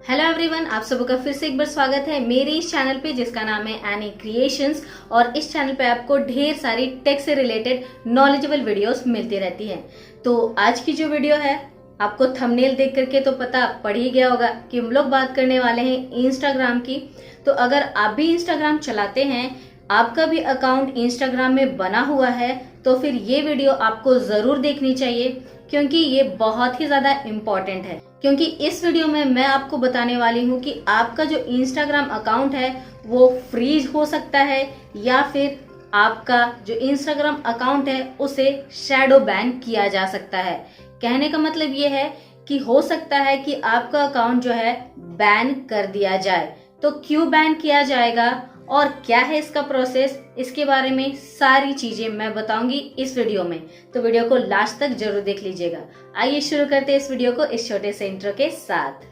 Hello everyone, आप सबों का फिर से एक बार स्वागत है मेरे इस चैनल पे जिसका नाम है एनी क्रिएशंस। और इस चैनल पे आपको ढेर सारी टेक से रिलेटेड नॉलेजेबल वीडियोस मिलती रहती हैं। तो आज की जो वीडियो है, आपको थंबनेल देख करके तो पता पड़ ही गया होगा कि हम लोग बात करने वाले हैं इंस्टाग्राम की। तो अगर आप भी इंस्टाग्राम चलाते हैं, आपका भी अकाउंट इंस्टाग्राम में बना हुआ है, तो फिर ये वीडियो आपको जरूर देखनी चाहिए क्योंकि ये बहुत ही ज्यादा इम्पोर्टेंट है। क्योंकि इस वीडियो में मैं आपको बताने वाली हूँ कि आपका जो इंस्टाग्राम अकाउंट है वो फ्रीज हो सकता है या फिर आपका जो इंस्टाग्राम अकाउंट है उसे शैडो बैन किया जा सकता है। कहने का मतलब ये है कि हो सकता है कि आपका अकाउंट जो है बैन कर दिया जाए। तो क्यों बैन किया जाएगा और क्या है इसका प्रोसेस, इसके बारे में सारी चीजें मैं बताऊंगी इस वीडियो में। तो वीडियो को लास्ट तक जरूर देख लीजिएगा। आइए शुरू करते हैं इस वीडियो को इस छोटे से इंट्रो के साथ।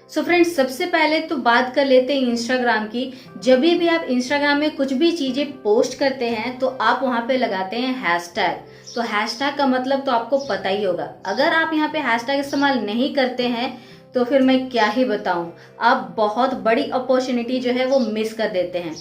सो फ्रेंड्स, सबसे पहले तो बात कर लेते हैं इंस्टाग्राम की। जब भी आप इंस्टाग्राम में कुछ भी चीजें पोस्ट करते हैं तो आप वहां पे लगाते हैं हैशटैग। तो हैशटैग का मतलब तो आपको पता ही होगा। अगर आप यहाँ पे हैशटैग इस्तेमाल नहीं करते हैं तो फिर मैं क्या ही बताऊं, आप बहुत बड़ी अपॉर्चुनिटी जो है वो मिस कर देते हैं।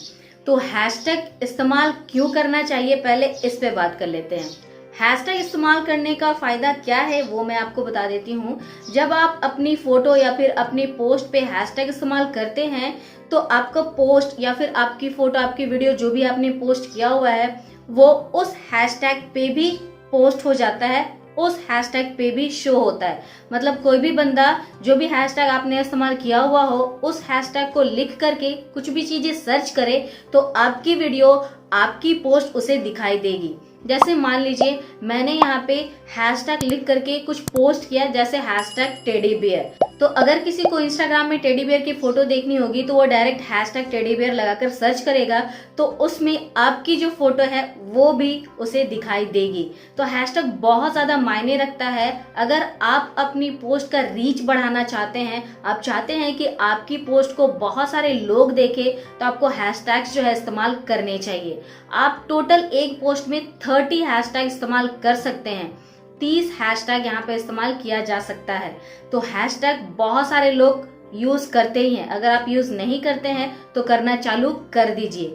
तो हैशटैग इस्तेमाल क्यों करना चाहिए, पहले इस पे बात कर लेते हैं। हैशटैग इस्तेमाल करने का फायदा क्या है वो मैं आपको बता देती हूँ। जब आप अपनी फोटो या फिर अपनी पोस्ट पे हैशटैग इस्तेमाल करते हैं तो आपका पोस्ट या फिर आपकी फोटो, आपकी वीडियो जो भी आपने पोस्ट किया हुआ है वो उस हैशटैग पे भी पोस्ट हो जाता है, उस हैशटैग पे भी शो होता है। मतलब कोई भी बंदा जो भी हैशटैग आपने इस्तेमाल किया हुआ हो उस हैशटैग को लिख करके कुछ भी चीजें सर्च करे तो आपकी वीडियो, आपकी पोस्ट उसे दिखाई देगी। जैसे मान लीजिए मैंने यहाँ पे हैशटैग लिख करके कुछ पोस्ट किया, जैसे हैशटैग टेडी बियर। तो अगर किसी को इंस्टाग्राम में टेडी बियर की फोटो देखनी होगी तो वो डायरेक्ट हैशटैग टेडी बियर लगाकर सर्च करेगा तो उसमें आपकी जो फोटो है वो भी उसे दिखाई देगी। तो हैशटैग बहुत ज्यादा मायने रखता है। अगर आप अपनी पोस्ट का रीच बढ़ाना चाहते हैं, आप चाहते हैं कि आपकी पोस्ट को बहुत सारे लोग देखें, तो आपको हैशटैग्स जो है इस्तेमाल करने चाहिए। आप टोटल एक पोस्ट में 30 हैशटैग इस्तेमाल कर सकते हैं। 30 हैशटैग यहाँ पे इस्तेमाल किया जा सकता है। तो हैशटैग बहुत सारे लोग यूज करते ही हैं। अगर आप यूज नहीं करते हैं तो करना चालू कर दीजिए।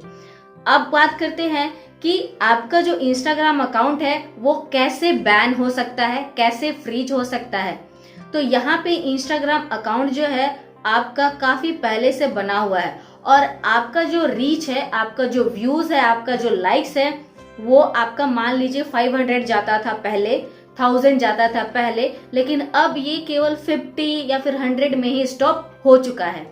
अब बात करते हैं कि आपका जो इंस्टाग्राम अकाउंट है वो कैसे बैन हो सकता है, कैसे फ्रीज हो सकता है। तो यहाँ पे इंस्टाग्राम अकाउंट जो है आपका काफी पहले से बना हुआ है और आपका जो रीच है, आपका जो व्यूज है, आपका जो लाइक्स है वो आपका मान लीजिए 500 जाता था पहले, 1000 जाता था पहले, लेकिन अब ये केवल 50 या फिर 100 में ही स्टॉप हो चुका है।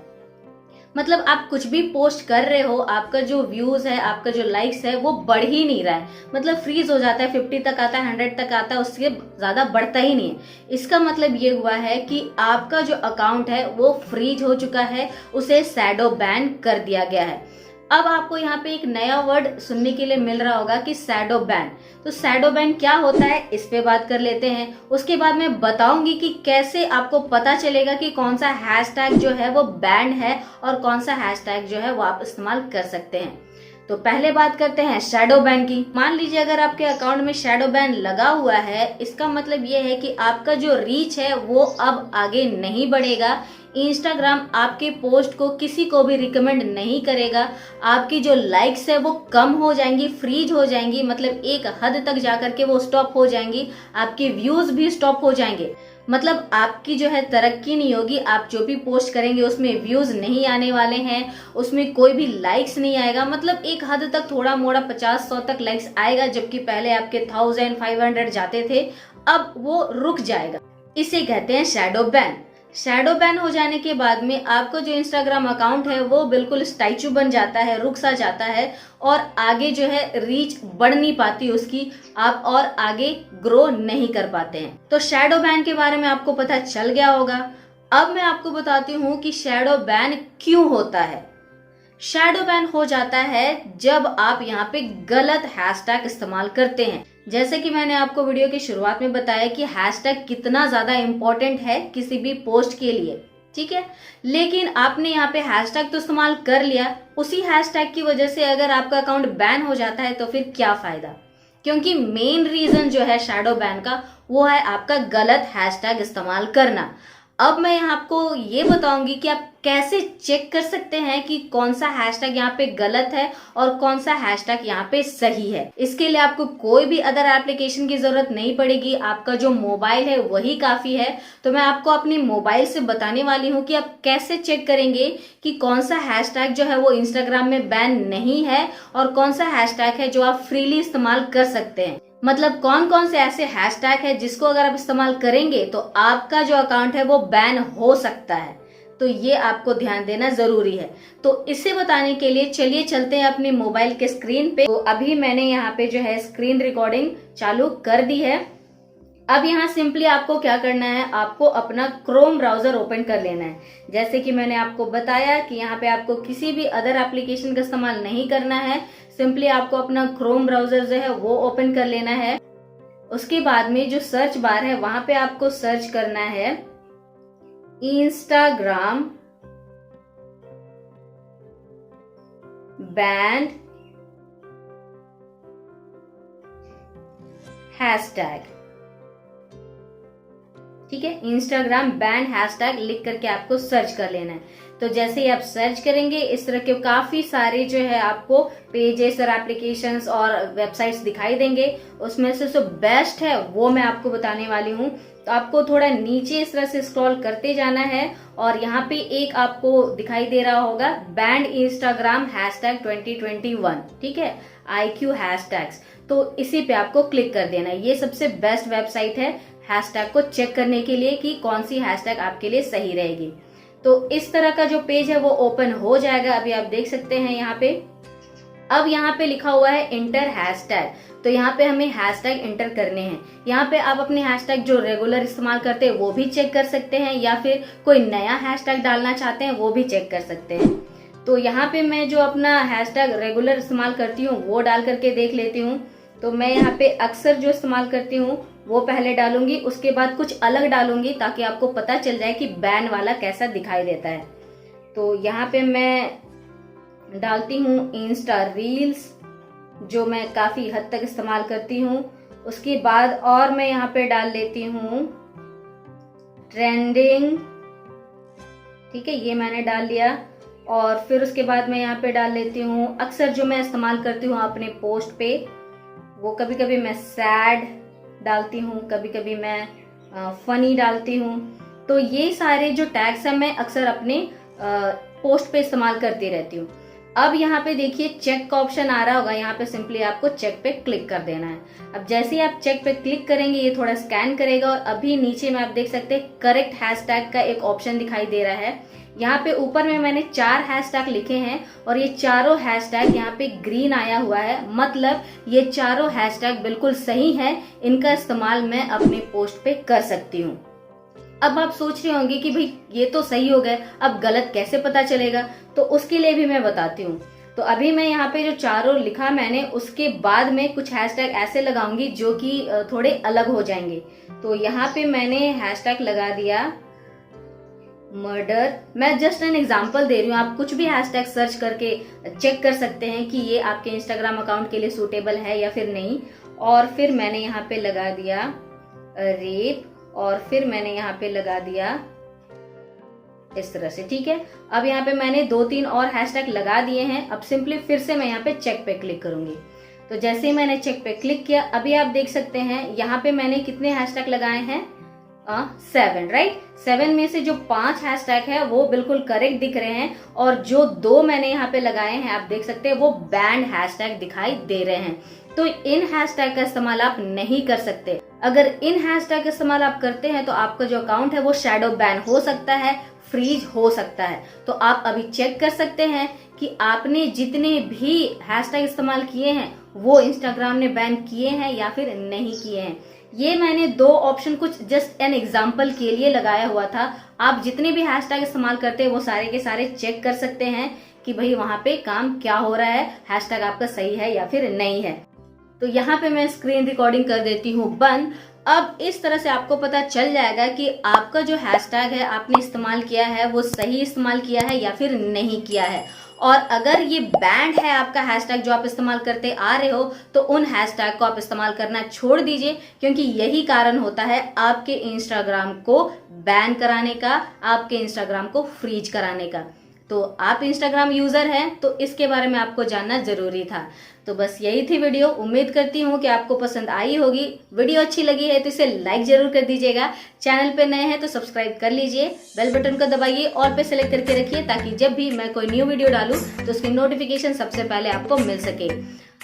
मतलब आप कुछ भी पोस्ट कर रहे हो, आपका जो व्यूज है, आपका जो लाइक्स है वो बढ़ ही नहीं रहा है। मतलब फ्रीज हो जाता है, 50 तक आता है, 100 तक आता है, उससे ज्यादा बढ़ता ही नहीं है। इसका मतलब ये हुआ है कि आपका जो अकाउंट है वो फ्रीज हो चुका है, उसे शैडो बैन कर दिया गया है। अब आपको यहाँ पे एक नया वर्ड सुनने के लिए मिल रहा होगा कि शैडो बैन। तो शैडो बैन क्या होता है इस पे बात कर लेते हैं। उसके बाद मैं बताऊंगी कि कैसे आपको पता चलेगा कि कौन सा हैशटैग जो है वो बैन है और कौन सा हैशटैग जो है वो आप इस्तेमाल कर सकते हैं। तो पहले बात करते हैं शैडो बैन की। मान लीजिए अगर आपके अकाउंट में शैडो बैन लगा हुआ है, इसका मतलब ये है कि आपका जो रीच है वो अब आगे नहीं बढ़ेगा। इंस्टाग्राम आपके पोस्ट को किसी को भी रिकमेंड नहीं करेगा। आपकी जो लाइक्स है वो कम हो जाएंगी, फ्रीज हो जाएंगी, मतलब एक हद तक जाकर के वो स्टॉप हो जाएंगी। आपके व्यूज भी स्टॉप हो जाएंगे। मतलब आपकी जो है तरक्की नहीं होगी। आप जो भी पोस्ट करेंगे उसमें व्यूज नहीं आने वाले हैं, उसमें कोई भी लाइक्स नहीं आएगा। मतलब एक हद तक थोड़ा मोड़ा 50-100 तक लाइक्स आएगा, जबकि पहले आपके 1000-500 जाते थे, अब वो रुक जाएगा। इसे कहते हैं शैडो बैन। शैडो बैन हो जाने के बाद में आपका जो इंस्टाग्राम अकाउंट है वो बिल्कुल स्टैचू बन जाता है, रुक सा जाता है और आगे जो है रीच बढ़ नहीं पाती उसकी, आप और आगे ग्रो नहीं कर पाते हैं। तो शैडो बैन के बारे में आपको पता चल गया होगा। अब मैं आपको बताती हूँ कि शैडो बैन क्यों होता है। शैडो बैन हो जाता है जब आप यहाँ पे गलत हैशटैग इस्तेमाल करते हैं। जैसे कि मैंने आपको वीडियो की शुरुआत में बताया कि हैशटैग कितना ज्यादा इम्पोर्टेंट है किसी भी पोस्ट के लिए। ठीक है। लेकिन आपने यहाँ पे हैशटैग तो इस्तेमाल कर लिया, उसी हैशटैग की वजह से अगर आपका अकाउंट बैन हो जाता है तो फिर क्या फायदा, क्योंकि मेन रीजन जो है शैडो बैन का वो है आपका गलत हैशटैग इस्तेमाल करना। अब मैं यहाँ आपको ये बताऊंगी कि आप कैसे चेक कर सकते हैं कि कौन सा हैशटैग यहाँ पे गलत है और कौन सा हैशटैग यहाँ पे सही है। इसके लिए आपको कोई भी अदर एप्लीकेशन की जरूरत नहीं पड़ेगी, आपका जो मोबाइल है वही काफी है। तो मैं आपको अपनी मोबाइल से बताने वाली हूँ कि आप कैसे चेक करेंगे कि कौन सा हैशटैग जो है वो इंस्टाग्राम में बैन नहीं है और कौन सा हैशटैग है जो आप फ्रीली इस्तेमाल कर सकते हैं। मतलब कौन कौन से ऐसे हैशटैग है जिसको अगर आप इस्तेमाल करेंगे तो आपका जो अकाउंट है वो बैन हो सकता है। तो ये आपको ध्यान देना जरूरी है। तो इसे बताने के लिए चलिए चलते हैं अपनी मोबाइल के स्क्रीन पे। तो अभी मैंने यहाँ पे जो है स्क्रीन रिकॉर्डिंग चालू कर दी है। अब यहाँ सिंपली आपको क्या करना है, आपको अपना क्रोम ब्राउजर ओपन कर लेना है। जैसे कि मैंने आपको बताया कि यहाँ पे आपको किसी भी अदर एप्लीकेशन का इस्तेमाल नहीं करना है, सिंपली आपको अपना क्रोम ब्राउजर जो है वो ओपन कर लेना है। उसके बाद में जो सर्च बार है वहां पे आपको सर्च करना है इंस्टाग्राम बैंड हैशटैग। ठीक है, इंस्टाग्राम बैंड हैशटैग लिख करके आपको सर्च कर लेना है। तो जैसे ही आप सर्च करेंगे इस तरह के काफी सारे जो है आपको पेजेस और एप्लीकेशंस और वेबसाइट्स दिखाई देंगे। उसमें से जो बेस्ट है वो मैं आपको बताने वाली हूँ। तो आपको थोड़ा नीचे इस तरह से स्क्रॉल करते जाना है और यहाँ पे एक आपको दिखाई दे रहा होगा बैंड इंस्टाग्राम हैशटैग 2021। ठीक है, IQ हैशटैग्स। तो इसी पे आपको क्लिक कर देना है। ये सबसे बेस्ट वेबसाइट है हैशटैग को चेक करने के लिए कि कौन सी हैशटैग आपके लिए सही रहेगी। तो इस तरह का जो पेज है वो ओपन हो जाएगा। अभी आप देख सकते हैं यहाँ पे। अब यहाँ पे लिखा हुआ है इंटर हैशटैग। तो यहाँ पे हमें हैशटैग इंटर करने हैं। यहाँ पे आप अपने हैशटैग जो रेगुलर इस्तेमाल करते हैं वो भी चेक कर सकते हैं, या फिर कोई नया हैशटैग डालना चाहते हैं वो भी चेक कर सकते हैं। तो यहाँ पे मैं जो अपना हैशटैग रेगुलर इस्तेमाल करती हूँ वो डाल करके देख लेती हूँ। तो मैं यहाँ पे अक्सर जो इस्तेमाल करती हूँ वो पहले डालूंगी, उसके बाद कुछ अलग डालूंगी ताकि आपको पता चल जाए कि बैन वाला कैसा दिखाई देता है। तो यहाँ पे मैं डालती हूँ इंस्टा रील्स, जो मैं काफी हद तक इस्तेमाल करती हूँ। उसके बाद और मैं यहाँ पे डाल लेती हूँ ट्रेंडिंग। ठीक है, ये मैंने डाल लिया। और फिर उसके बाद मैं यहाँ पे डाल लेती हूँ अक्सर जो मैं इस्तेमाल करती हूँ अपने पोस्ट पे, वो कभी कभी मैं सैड डालती हूँ, कभी कभी मैं फनी डालती हूँ। तो ये सारे जो टैग्स हैं मैं अक्सर अपने पोस्ट पे इस्तेमाल करती रहती हूँ। अब यहाँ पे देखिए चेक का ऑप्शन आ रहा होगा, यहाँ पे सिंपली आपको चेक पे क्लिक कर देना है। अब जैसे ही आप चेक पे क्लिक करेंगे ये थोड़ा स्कैन करेगा और अभी नीचे में आप देख सकते हैं करेक्ट हैशटैग का एक ऑप्शन दिखाई दे रहा है। यहाँ पे ऊपर में मैंने 4 हैशटैग लिखे हैं और ये चारों हैशटैग यहाँ पे ग्रीन आया हुआ है, मतलब ये चारों हैशटैग बिल्कुल सही है। इनका इस्तेमाल मैं अपने पोस्ट पे कर सकती हूँ। अब आप सोच रहे होंगे कि भाई ये तो सही हो गए, अब गलत कैसे पता चलेगा? तो उसके लिए भी मैं बताती हूँ। तो अभी मैं यहाँ पे जो चारों लिखा मैंने, उसके बाद में कुछ हैशटैग ऐसे लगाऊंगी जो कि थोड़े अलग हो जाएंगे। तो यहाँ पे मैंने हैशटैग लगा दिया मर्डर। मैं जस्ट एन एग्जांपल दे रही हूँ, आप कुछ भी हैशटैग सर्च करके चेक कर सकते हैं कि ये आपके इंस्टाग्राम अकाउंट के लिए सूटेबल है या फिर नहीं। और फिर मैंने यहाँ पे लगा दिया रेप, और फिर मैंने यहाँ पे लगा दिया इस तरह से। ठीक है, अब यहाँ पे मैंने 2-3 और हैशटैग लगा दिए हैं। अब सिंपली फिर से मैं यहाँ पे चेक पे क्लिक करूंगी। तो जैसे ही मैंने चेक पे क्लिक किया अभी आप देख सकते हैं यहाँ पे मैंने कितने हैशटैग लगाए हैं, 7, राइट। 7 में से जो 5 हैशटैग है वो बिल्कुल करेक्ट दिख रहे हैं और जो 2 मैंने यहाँ पे लगाए हैं आप देख सकते हैं वो बैंड हैशटैग दिखाई दे रहे हैं। तो इन हैशटैग का इस्तेमाल आप नहीं कर सकते। अगर इन हैशटैग का इस्तेमाल आप करते हैं तो आपका जो अकाउंट है वो शैडो बैन हो सकता है, फ्रीज हो सकता है। तो आप अभी चेक कर सकते हैं कि आपने जितने भी हैशटैग इस्तेमाल किए हैं वो इंस्टाग्राम ने बैन किए हैं या फिर नहीं किए हैं। ये मैंने 2 ऑप्शन कुछ जस्ट एन एग्जाम्पल के लिए लगाया हुआ था। आप जितने भी हैशटैग इस्तेमाल करते हैं वो सारे के सारे चेक कर सकते हैं कि भाई वहां पे काम क्या हो रहा है, हैशटैग आपका सही है या फिर नहीं है। तो यहाँ पे मैं स्क्रीन रिकॉर्डिंग कर देती हूँ बंद। अब इस तरह से आपको पता चल जाएगा कि आपका जो हैशटैग है आपने इस्तेमाल किया है वो सही इस्तेमाल किया है या फिर नहीं किया है। और अगर ये बैंड है आपका हैशटैग जो आप इस्तेमाल करते आ रहे हो, तो उन हैशटैग को आप इस्तेमाल करना छोड़ दीजिए, क्योंकि यही कारण होता है आपके इंस्टाग्राम को बैन कराने का, आपके इंस्टाग्राम को फ्रीज कराने का। तो आप इंस्टाग्राम यूजर हैं तो इसके बारे में आपको जानना जरूरी था। तो बस यही थी वीडियो। उम्मीद करती हूँ कि आपको पसंद आई होगी। वीडियो अच्छी लगी है तो इसे लाइक जरूर कर दीजिएगा। चैनल पे नए हैं तो सब्सक्राइब कर लीजिए, बेल बटन को दबाइए, ऑल पे सेलेक्ट करके रखिए, ताकि जब भी मैं कोई न्यू वीडियो डालूं तो उसकी नोटिफिकेशन सबसे पहले आपको मिल सके।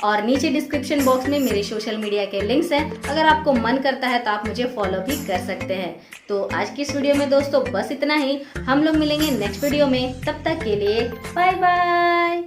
और नीचे डिस्क्रिप्शन बॉक्स में मेरे सोशल मीडिया के लिंक्स हैं, अगर आपको मन करता है तो आप मुझे फॉलो भी कर सकते हैं। तो आज की इस वीडियो में दोस्तों बस इतना ही। हम लोग मिलेंगे नेक्स्ट वीडियो में, तब तक के लिए बाय बाय।